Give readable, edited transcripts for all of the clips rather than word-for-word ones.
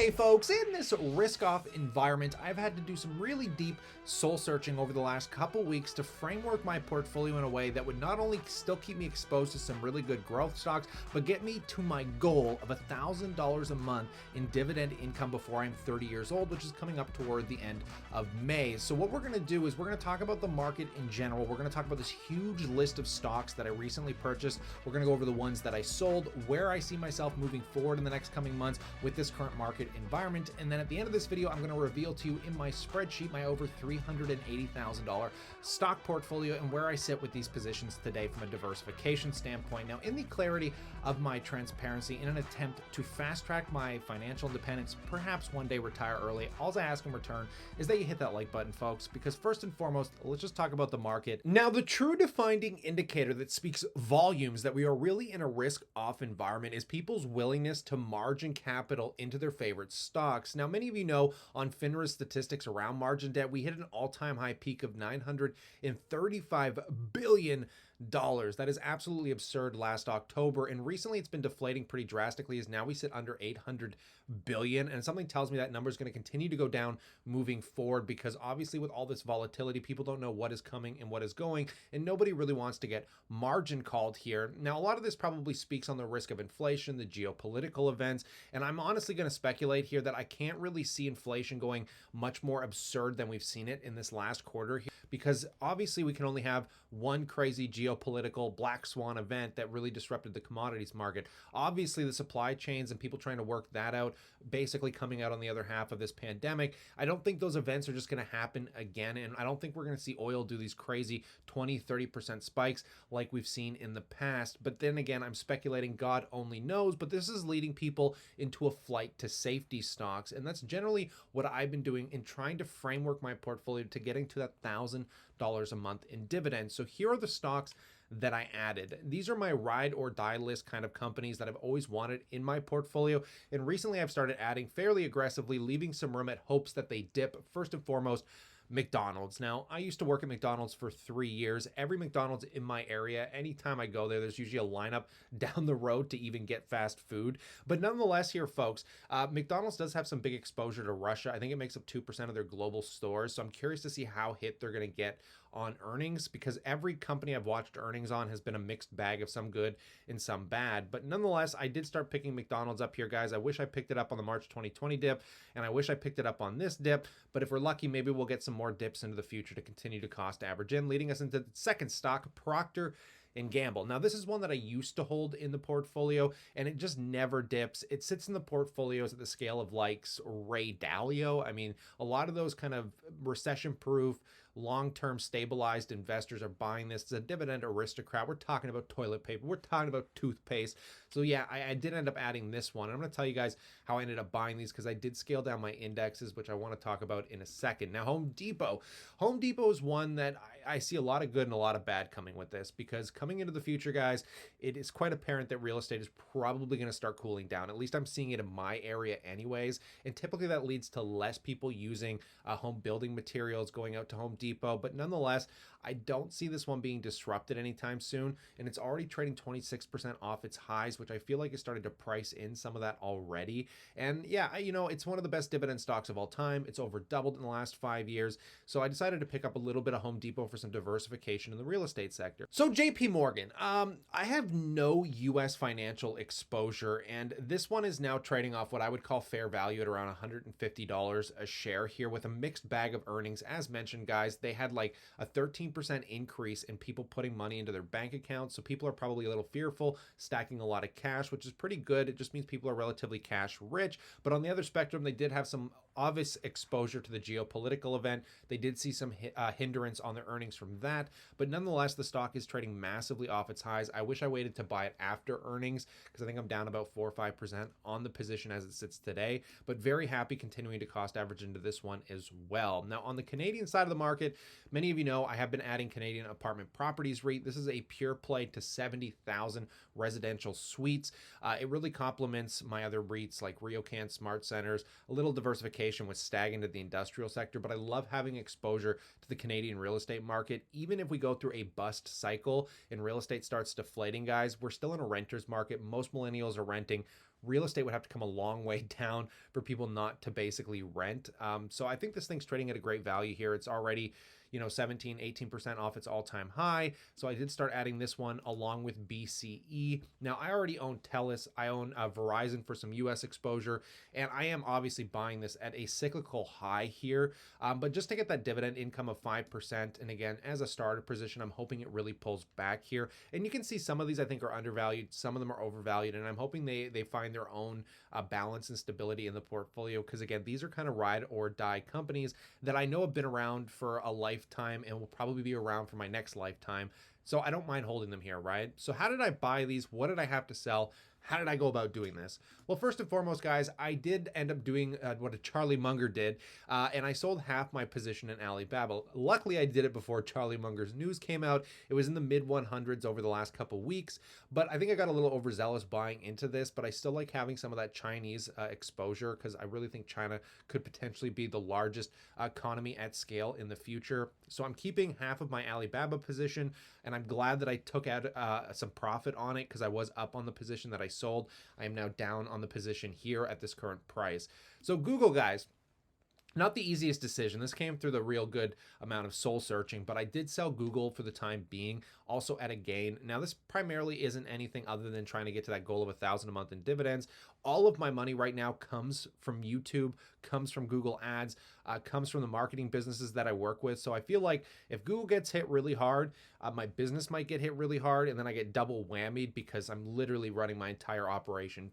Hey folks, in this risk-off environment, I've had to do some really deep soul searching over the last couple weeks to framework my portfolio in a way that would not only still keep me exposed to some really good growth stocks, but get me to my goal of $1,000 a month in dividend income before I'm 30 years old, which is coming up toward the end of May. So what we're going to do is we're going to talk about the market in general. We're going to talk about this huge list of stocks that I recently purchased. We're going to go over the ones that I sold, where I see myself moving forward in the next coming months with this current market environment. And then at the end of this video, I'm going to reveal to you in my spreadsheet my over $380,000 stock portfolio and where I sit with these positions today from a diversification standpoint. Now, in the clarity of my transparency, in an attempt to fast track my financial independence, perhaps one day retire early, all I ask in return is that you hit that like button, folks, because first and foremost, let's just talk about the market. Now, the true defining indicator that speaks volumes that we are really in a risk-off environment is people's willingness to margin capital into their favorite stocks. Now, many of you know on FINRA's statistics around margin debt, we hit an all-time high peak of $935 billion. That is absolutely absurd last October, and recently it's been deflating pretty drastically as now we sit under 800 billion, and something tells me that number is going to continue to go down moving forward because obviously with all this volatility, people don't know what is coming and what is going, and nobody really wants to get margin called here. Now, a lot of this probably speaks on the risk of inflation, the geopolitical events, and I'm honestly going to speculate here that I can't really see inflation going much more absurd than we've seen it in this last quarter here, because obviously we can only have one crazy geopolitical black swan event that really disrupted the commodities market. Obviously, the supply chains and people trying to work that out, basically coming out on the other half of this pandemic. I don't think those events are just going to happen again, and I don't think we're going to see oil do these crazy 20-30% spikes like we've seen in the past. But then again, I'm speculating, God only knows, but this is leading people into a flight to safety stocks, and that's generally what I've been doing in trying to framework my portfolio to getting to that $1,000 a month in dividends. So here are the stocks that I added. These are my ride or die list kind of companies that I've always wanted in my portfolio. And recently I've started adding fairly aggressively, leaving some room at hopes that they dip. First and foremost, McDonald's. Now, I used to work at McDonald's for 3 years. Every McDonald's in my area, anytime I go there, there's usually a lineup down the road to even get fast food. But nonetheless here, folks, McDonald's does have some big exposure to Russia. I think it makes up 2% of their global stores. So I'm curious to see how hit they're going to get on earnings, because every company I've watched earnings on has been a mixed bag of some good and some bad. But nonetheless, I did start picking McDonald's up here, guys. I wish I picked it up on the March 2020 dip, and I wish I picked it up on this dip. But if we're lucky, maybe we'll get some more dips into the future to continue to cost average in, leading us into the second stock, Procter and Gamble. Now, this is one that I used to hold in the portfolio, and it just never dips. It sits in the portfolios at the scale of likes Ray Dalio. I mean, a lot of those kind of recession-proof, long-term stabilized investors are buying this. It's a dividend aristocrat. We're talking about toilet paper. We're talking about toothpaste. So yeah, I did end up adding this one. I'm going to tell you guys how I ended up buying these because I did scale down my indexes, which I want to talk about in a second. Now, Home Depot. Home Depot is one that I see a lot of good and a lot of bad coming with this, because coming into the future, guys, it is quite apparent that real estate is probably going to start cooling down. At least I'm seeing it in my area anyways. And typically that leads to less people using home building materials going out to Home Depot. But nonetheless, I don't see this one being disrupted anytime soon. And it's already trading 26% off its highs, which I feel like is starting to price in some of that already. And yeah, you know, it's one of the best dividend stocks of all time. It's over doubled in the last 5 years. So I decided to pick up a little bit of Home Depot for some diversification in the real estate sector. So JP Morgan, I have no US financial exposure, and this one is now trading off what I would call fair value at around $150 a share here, with a mixed bag of earnings. As mentioned, guys, they had like a 13% increase in people putting money into their bank accounts. So people are probably a little fearful, stacking a lot of cash, which is pretty good. It just means people are relatively cash rich. But on the other spectrum, they did have some obvious exposure to the geopolitical event. They did see some hindrance on their earnings from that, but nonetheless, the stock is trading massively off its highs. I wish I waited to buy it after earnings, because I think I'm down about 4 or 5% on the position as it sits today, but very happy continuing to cost average into this one as well. Now, on the Canadian side of the market, many of you know I have been adding Canadian Apartment Properties REIT. This is a pure play to 70,000 residential suites. It really complements my other REITs like RioCan Smart Centers, a little diversification with stag into the industrial sector, but I love having exposure to the Canadian real estate market. Even if we go through a bust cycle and real estate starts deflating, guys, we're still in a renter's market. Most millennials are renting. real estate would have to come a long way down for people not to basically rent. So I think this thing's trading at a great value here. It's already, 17, 18% off its all-time high. So I did start adding this one along with BCE. Now I already own TELUS. I own Verizon for some US exposure, and I am obviously buying this at a cyclical high here. But just to get that dividend income of 5%, and again, as a starter position, I'm hoping it really pulls back here. And you can see some of these I think are undervalued, some of them are overvalued, and I'm hoping they find their own balance and stability in the portfolio, because again, these are kind of ride or die companies that I know have been around for a lifetime and will probably be around for my next lifetime. So I don't mind holding them here, right? So how did I buy these? What did I have to sell? How did I go about doing this? Well, first and foremost, guys, I did end up doing what a Charlie Munger did, and I sold half my position in Alibaba. Luckily, I did it before Charlie Munger's news came out. It was in the mid 100s over the last couple weeks, but I think I got a little overzealous buying into this, but I still like having some of that Chinese exposure, because I really think China could potentially be the largest economy at scale in the future. So I'm keeping half of my Alibaba position, and I'm glad that I took out some profit on it, because I was up on the position that I sold. I am now down on the position here at this current price. So Google, guys, not the easiest decision. This came through the real good amount of soul searching, but I did sell Google for the time being, also at a gain. Now, this primarily isn't anything other than trying to get to that goal of 1,000 a month in dividends. All of my money right now comes from YouTube, comes from Google Ads, comes from the marketing businesses that I work with. So I feel like if Google gets hit really hard, my business might get hit really hard, and then I get double whammied because I'm literally running my entire operation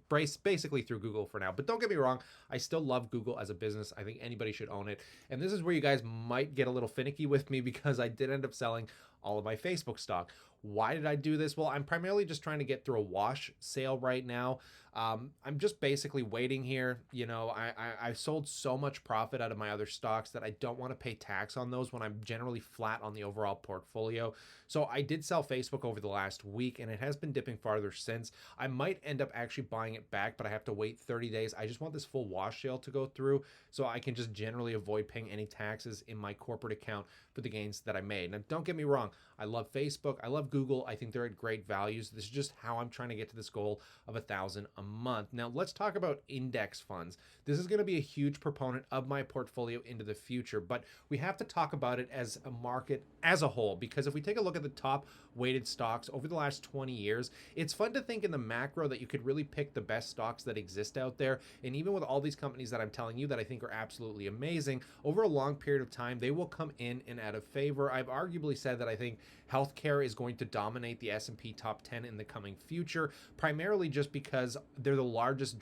basically through Google for now. But don't get me wrong, I still love Google as a business. I think anybody should own it. And this is where you guys might get a little finicky with me, because I did end up selling all of my Facebook stock. Why did I do this? Well, I'm primarily just trying to get through a wash sale right now. I'm just basically waiting here. I sold so much profit out of my other stocks that I don't want to pay tax on those when I'm generally flat on the overall portfolio. So I did sell Facebook over the last week, and it has been dipping farther since. I might end up actually buying it back, but I have to wait 30 days. I just want this full wash sale to go through so I can just generally avoid paying any taxes in my corporate account for the gains that I made. Now, don't get me wrong. I love Facebook. I love Google. I think they're at great values. This is just how I'm trying to get to this goal of 1,000 a month. Now, let's talk about index funds. This is going to be a huge proponent of my portfolio into the future, but we have to talk about it as a market as a whole, because if we take a look at the top weighted stocks over the last 20 years, it's fun to think in the macro that you could really pick the best stocks that exist out there. And even with all these companies that I'm telling you that I think are absolutely amazing, over a long period of time, they will come in and out of favor. I've arguably said that I think healthcare is going to dominate the S&P top 10 in the coming future, primarily just because they're the largest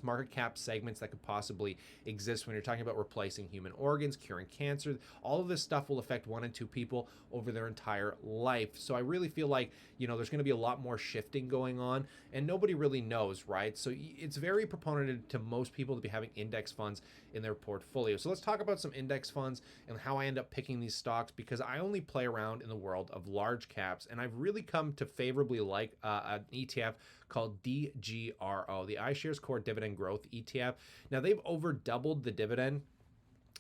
market cap segments that could possibly exist when you're talking about replacing human organs, curing cancer. All of this stuff will affect 1 and 2 people over their entire life. So I really feel like, there's going to be a lot more shifting going on, and nobody really knows, right? So it's very proponented to most people to be having index funds in their portfolio. So let's talk about some index funds and how I end up picking these stocks, because I only play around in the world of large caps, and I've really come to favorably like an ETF called DGRO, the iShares Core Dividend Growth ETF. Now, they've over doubled the dividend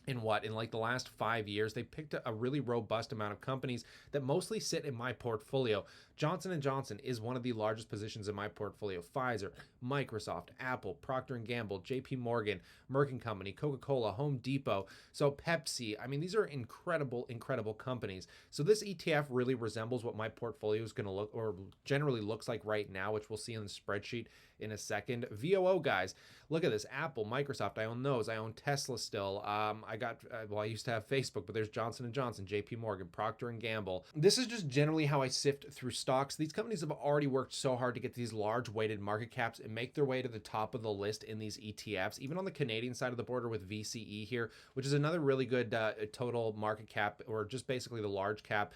in like the last 5 years. They picked a really robust amount of companies that mostly sit in my portfolio. Johnson & Johnson is one of the largest positions in my portfolio. Pfizer, Microsoft, Apple, Procter & Gamble, JP Morgan, Merck & Company, Coca-Cola, Home Depot, so Pepsi. I mean, these are incredible companies. So this ETF really resembles what my portfolio is going to look, or generally looks like right now, which we'll see in the spreadsheet in a second. VOO, guys, look at this. Apple, Microsoft, I own those. I own Tesla still. I used to have Facebook, but there's Johnson & Johnson, JP Morgan, Procter & Gamble. This is just generally how I sift through stocks. These companies have already worked so hard to get these large weighted market caps and make their way to the top of the list in these ETFs, even on the Canadian side of the border with VCE here, which is another really good total market cap, or just basically the large cap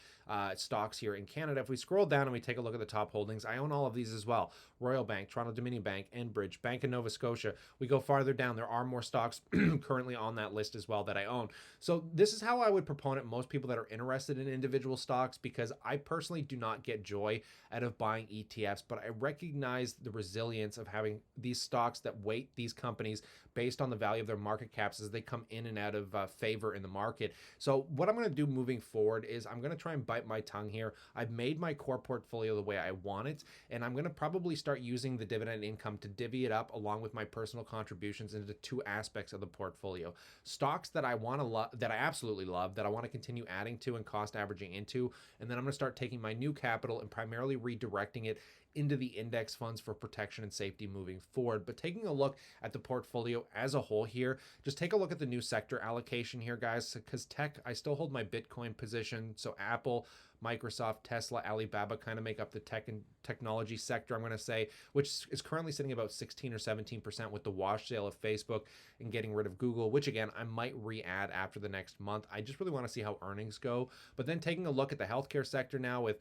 stocks here in Canada. If we scroll down and we take a look at the top holdings, I own all of these as well. Royal Bank, Toronto Dominion Bank, Enbridge, Bank of Nova Scotia. We go farther down, there are more stocks currently on that list as well that I own. So this is how I would proponent most people that are interested in individual stocks, because I personally do not get joy joy out of buying ETFs, but I recognize the resilience of having these stocks that weight these companies based on the value of their market caps as they come in and out of favor in the market. So what I'm going to do moving forward is I'm going to try and bite my tongue here. I've made my core portfolio the way I want it, and I'm going to probably start using the dividend income to divvy it up along with my personal contributions into two aspects of the portfolio. Stocks that I want to love, that I absolutely love, that I want to continue adding to and cost averaging into, and then I'm going to start taking my new capital and primarily redirecting it into the index funds for protection and safety moving forward. But taking a look at the portfolio as a whole here, just take a look at the new sector allocation here, guys, because tech, I still hold my Bitcoin position. So Apple, Microsoft, Tesla, Alibaba kind of make up the tech and technology sector, I'm going to say, which is currently sitting about 16 or 17% with the wash sale of Facebook and getting rid of Google, which again, I might re-add after the next month. I just really want to see how earnings go. But then taking a look at the healthcare sector now with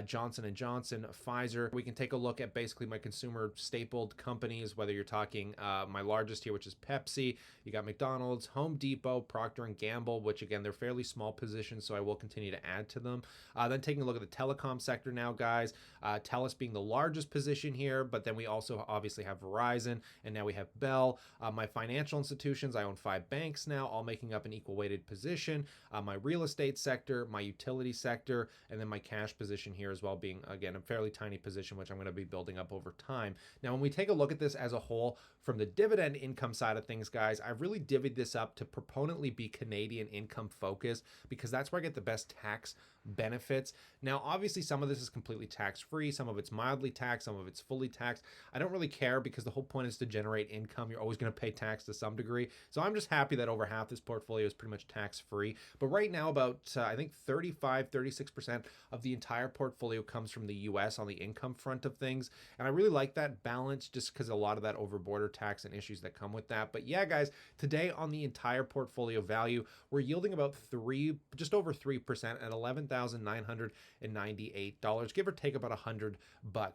Johnson & Johnson, Pfizer, we can take a look at basically my consumer stapled companies, whether you're talking my largest here, which is Pepsi, you got McDonald's, Home Depot, Procter & Gamble, which again, they're fairly small positions, so I will continue to add to them. Then taking a look at the telecom sector now, guys, TELUS being the largest position here, but then we also obviously have Verizon, and now we have Bell. My financial institutions, I own 5 banks now, all making up an equal weighted position. My real estate sector, my utility sector, and then my cash position here as well being, again, a fairly tiny position, which I'm going to be building up over time. Now, when we take a look at this as a whole, from the dividend income side of things, guys, I've really divvied this up to proponently be Canadian income focused because that's where I get the best tax benefits. Now, obviously, some of this is completely tax-free, some of it's mildly taxed, some of it's fully taxed. I don't really care because the whole point is to generate income. You're always going to pay tax to some degree. So I'm just happy that over half this portfolio is pretty much tax-free. But right now, about, I think 36% of the entire portfolio comes from the US on the income front of things. And I really like that balance just because a lot of that over-border tax and issues that come with that. But yeah, guys, today on the entire portfolio value, we're yielding about just over 3% at $11,998, give or take about $100.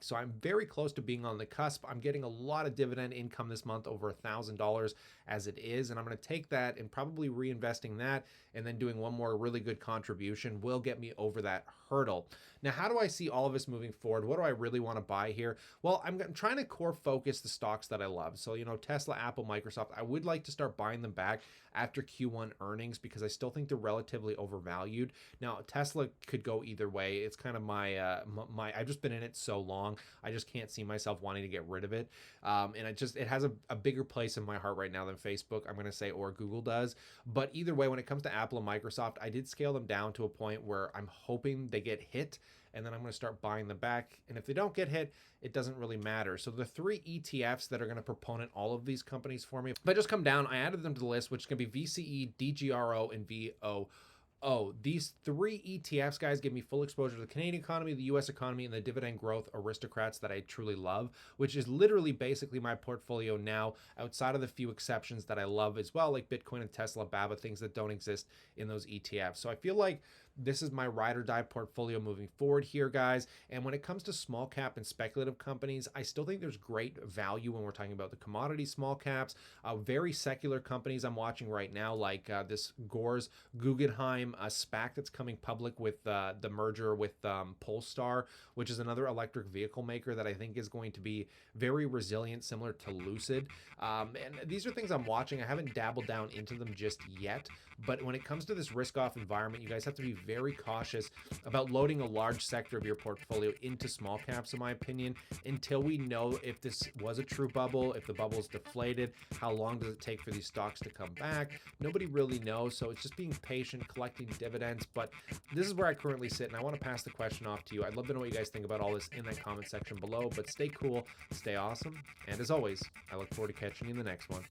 So I'm very close to being on the cusp. I'm getting a lot of dividend income this month, over $1,000 as it is, and I'm going to take that and probably reinvesting that and then doing one more really good contribution will get me over that hurdle. Now, how do I see all of this moving forward? What do I really want to buy here? Well, I'm trying to core focus the stocks that I love. So, Tesla, Apple, Microsoft, I would like to start buying them back after Q1 earnings because I still think they're relatively overvalued. Now, Tesla could go either way. It's kind of I've just been in it so long. I just can't see myself wanting to get rid of it. And it has a bigger place in my heart right now than Facebook, I'm going to say, or Google does. But either way, when it comes to Apple and Microsoft, I did scale them down to a point where I'm hoping they get hit, and then I'm going to start buying them back. And if they don't get hit, it doesn't really matter. So the 3 ETFs that are going to proponent all of these companies for me, if I just come down, I added them to the list, which is going to be VCE, DGRO, and VO. These 3 ETFs, guys, give me full exposure to the Canadian economy, the US economy, and the dividend growth aristocrats that I truly love, which is literally basically my portfolio now, outside of the few exceptions that I love as well, like Bitcoin and Tesla, BABA, things that don't exist in those ETFs. So I feel like this is my ride or die portfolio moving forward here, guys. And when it comes to small cap and speculative companies, I still think there's great value when we're talking about the commodity small caps, very secular companies I'm watching right now, like this Gore's Guggenheim SPAC that's coming public with the merger with Polestar, which is another electric vehicle maker that I think is going to be very resilient, similar to Lucid. And these are things I'm watching. I haven't dabbled down into them just yet, but when it comes to this risk-off environment, you guys have to be very cautious about loading a large sector of your portfolio into small caps, in my opinion, until we know if this was a true bubble, if the bubble's deflated, how long does it take for these stocks to come back? Nobody really knows, so it's just being patient, collecting dividends. But this is where I currently sit, and I want to pass the question off to you. I'd love to know what you guys think about all this in that comment section below, but stay cool, stay awesome, and as always, I look forward to catching you in the next one.